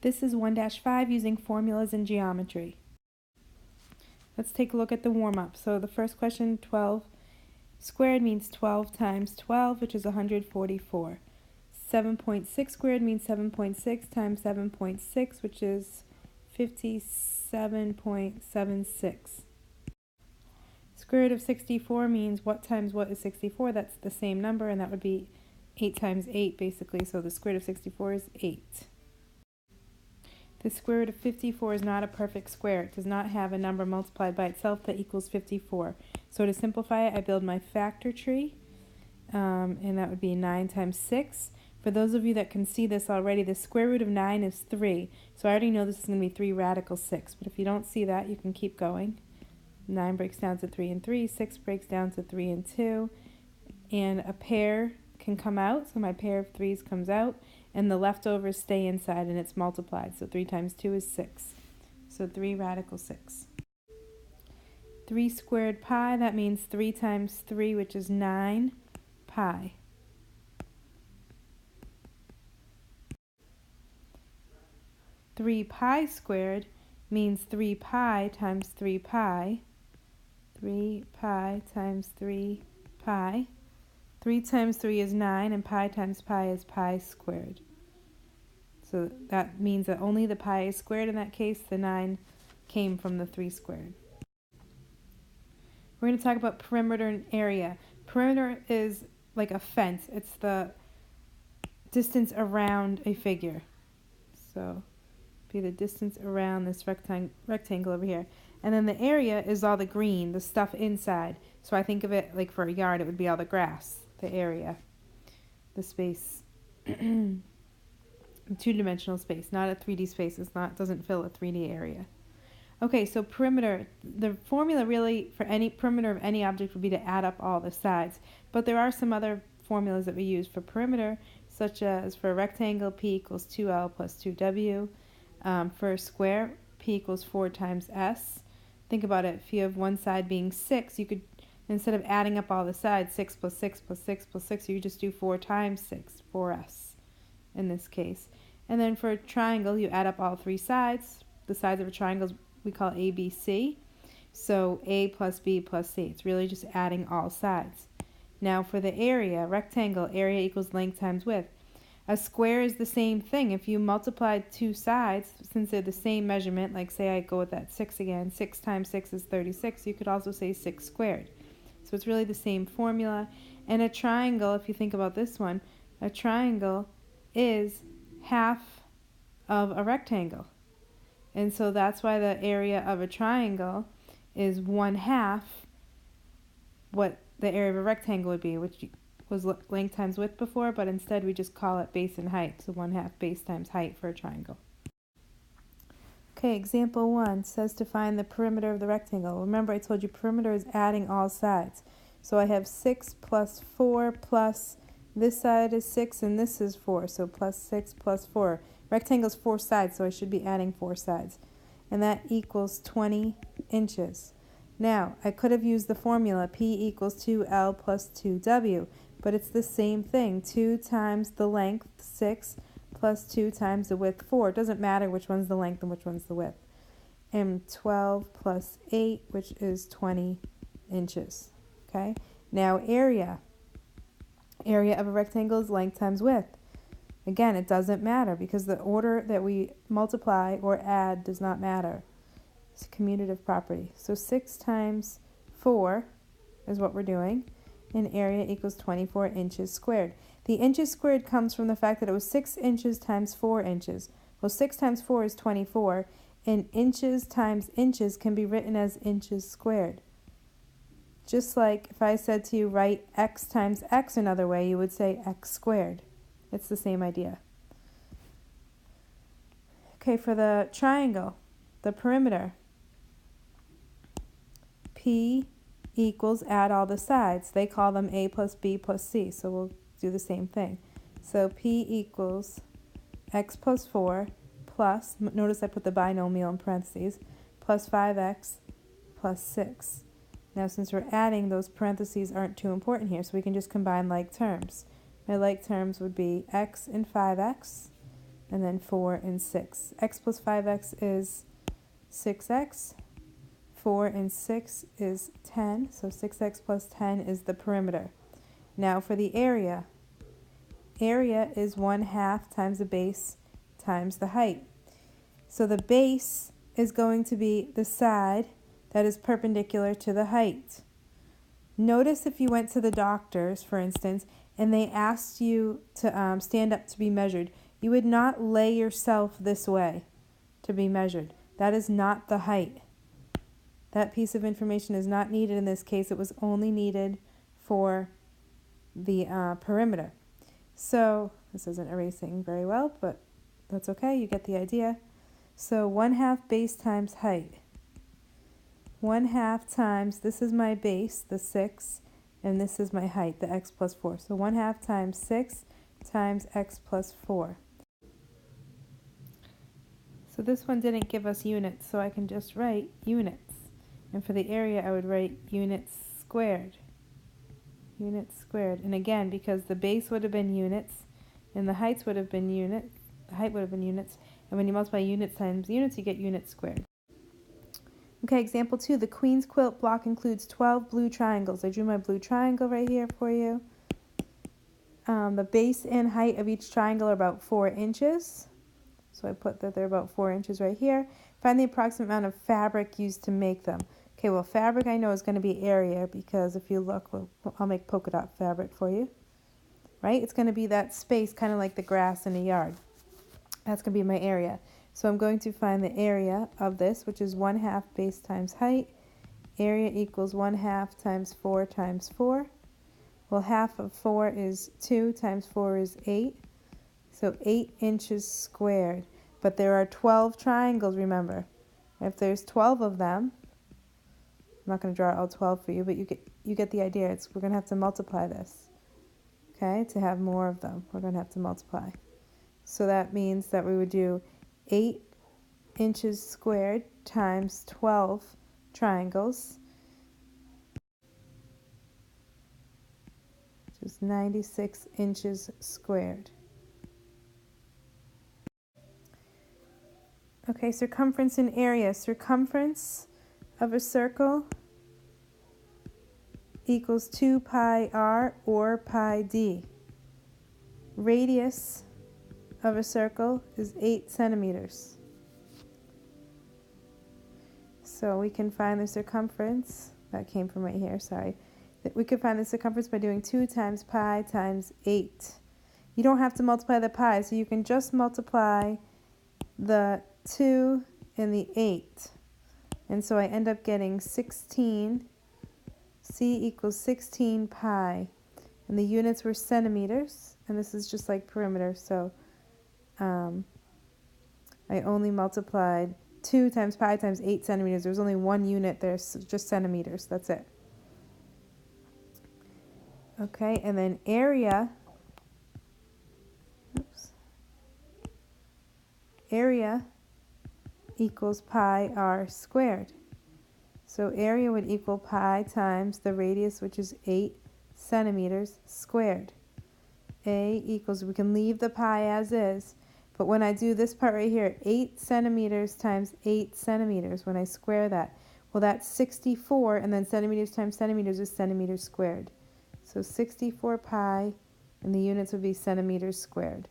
This is 1-5 using formulas in geometry. Let's take a look at the warm-up. So the first question, 12 squared means 12 times 12, which is 144. 7.6 squared means 7.6 times 7.6, which is 57.76. Square root of 64 means what times what is 64? That's the same number, and that would be 8 times 8, basically. So the square root of 64 is 8. The square root of 54 is not a perfect square. It does not have a number multiplied by itself that equals 54. So to simplify it, I build my factor tree, and that would be 9 times 6. For those of you that can see this already, the square root of 9 is 3. So I already know this is going to be 3 radical 6. But if you don't see that, you can keep going. 9 breaks down to 3 and 3. 6 breaks down to 3 and 2. And a pair can come out. So my pair of 3's comes out. And the leftovers stay inside, and it's multiplied. So 3 times 2 is 6. So 3 radical 6. 3 squared pi, that means 3 times 3, which is 9 pi. 3 pi squared means 3 pi times 3 pi. 3 pi times 3 pi. 3 times 3 is 9, and pi times pi is pi squared. So that means that only the pi is squared in that case. The 9 came from the 3 squared. We're going to talk about perimeter and area. Perimeter is like a fence. It's the distance around a figure. So be the distance around this rectangle over here. And then the area is all the green, the stuff inside. So I think of it like for a yard, it would be all the grass, the area, the space, two-dimensional space, not a 3D space. It doesn't fill a 3D area. Okay, so perimeter, the formula really for any perimeter of any object would be to add up all the sides. But there are some other formulas that we use for perimeter, such as for a rectangle, P equals 2L plus 2W. For a square, P equals 4 times S. Think about it. If you have one side being 6, you could, instead of adding up all the sides, 6 plus 6 plus 6 plus 6, you could just do 4 times 6, 4S in this case. And then for a triangle, you add up all 3 sides. The sides of a triangle we call A, B, C. So A plus B plus C. It's really just adding all sides. Now for the area, rectangle, area equals length times width. A square is the same thing. If you multiply 2 sides, since they're the same measurement, like say I go with that 6 again, 6 times 6 is 36, you could also say 6 squared. So it's really the same formula. And a triangle, if you think about this one, a triangle is half of a rectangle. And so that's why the area of a triangle is 1/2 what the area of a rectangle would be, which was length times width before, but instead we just call it base and height. So 1/2 base times height for a triangle. Okay, example 1 says to find the perimeter of the rectangle. Remember I told you perimeter is adding all sides. So I have 6 plus 4 plus this side is 6 and this is 4. So plus 6 plus 4. Rectangle's 4 sides, so I should be adding 4 sides. And that equals 20 inches. Now, I could have used the formula P equals 2L plus 2W. But it's the same thing. 2 times the length, 6, plus 2 times the width, 4. It doesn't matter which one's the length and which one's the width. And 12 plus 8, which is 20 inches. Okay? Now area. Area of a rectangle is length times width. Again, it doesn't matter because the order that we multiply or add does not matter. It's a commutative property. So 6 times 4 is what we're doing. And area equals 24 inches squared. The inches squared comes from the fact that it was 6 inches times 4 inches. Well, 6 times 4 is 24, and inches times inches can be written as inches squared. Just like if I said to you, write x times x another way, you would say x squared. It's the same idea. Okay, for the triangle, the perimeter, P equals add all the sides. They call them A plus B plus C, so we'll do the same thing. So P equals x plus 4 plus, notice I put the binomial in parentheses, plus 5x plus 6. Now since we're adding, those parentheses aren't too important here, so we can just combine like terms. My like terms would be x and 5x and then 4 and 6. X plus 5x is 6x. 4 and 6 is 10, so 6x plus 10 is the perimeter. Now for the area. Area is 1/2 times the base times the height. So the base is going to be the side that is perpendicular to the height. Notice if you went to the doctor's, for instance, and they asked you to stand up to be measured, you would not lay yourself this way to be measured. That is not the height. That piece of information is not needed in this case. It was only needed for the perimeter. So this isn't erasing very well, but that's okay. You get the idea. So 1/2 base times height. 1/2 times, this is my base, the 6, and this is my height, the x plus 4. So 1/2 times 6 times x plus 4. So this one didn't give us units, so I can just write units. And for the area, I would write units squared. Units squared. And again, because the base would have been units, and the heights would have been units, the height would have been units, and when you multiply units times units, you get units squared. Okay, example 2. The queen's quilt block includes 12 blue triangles. I drew my blue triangle right here for you. The base and height of each triangle are about 4 inches. So I put that they're about 4 inches right here. Find the approximate amount of fabric used to make them. Okay, well, fabric I know is going to be area, because if you look, I'll make polka dot fabric for you. Right? It's going to be that space, kind of like the grass in a yard. That's going to be my area. So I'm going to find the area of this, which is 1/2 base times height. Area equals 1/2 times 4 times 4. Well, half of 4 is 2 times 4 is 8. So 8 inches squared. But there are 12 triangles, remember. If there's 12 of them, I'm not going to draw all 12 for you, but you get the idea. We're going to have to multiply this. Okay, to have more of them, we're going to have to multiply. So that means that we would do 8 inches squared times 12 triangles, which is 96 inches squared. Okay, circumference and area. Circumference of a circle equals 2 pi r or pi d. Radius of a circle is 8 centimeters. So we can find the circumference, that came from right here, sorry. We could find the circumference by doing 2 times pi times 8. You don't have to multiply the pi, so you can just multiply the 2 and the 8. And so I end up getting 16, C equals 16 pi. And the units were centimeters, and this is just like perimeter, so I only multiplied 2 times pi times 8 centimeters. There's only one unit there, so just centimeters, that's it. Okay, and then area, area equals pi r squared. So area would equal pi times the radius, which is 8 centimeters squared. A equals, we can leave the pi as is, but when I do this part right here, 8 centimeters times 8 centimeters, when I square that, well, that's 64, and then centimeters times centimeters is centimeters squared. So 64 pi, and the units would be centimeters squared.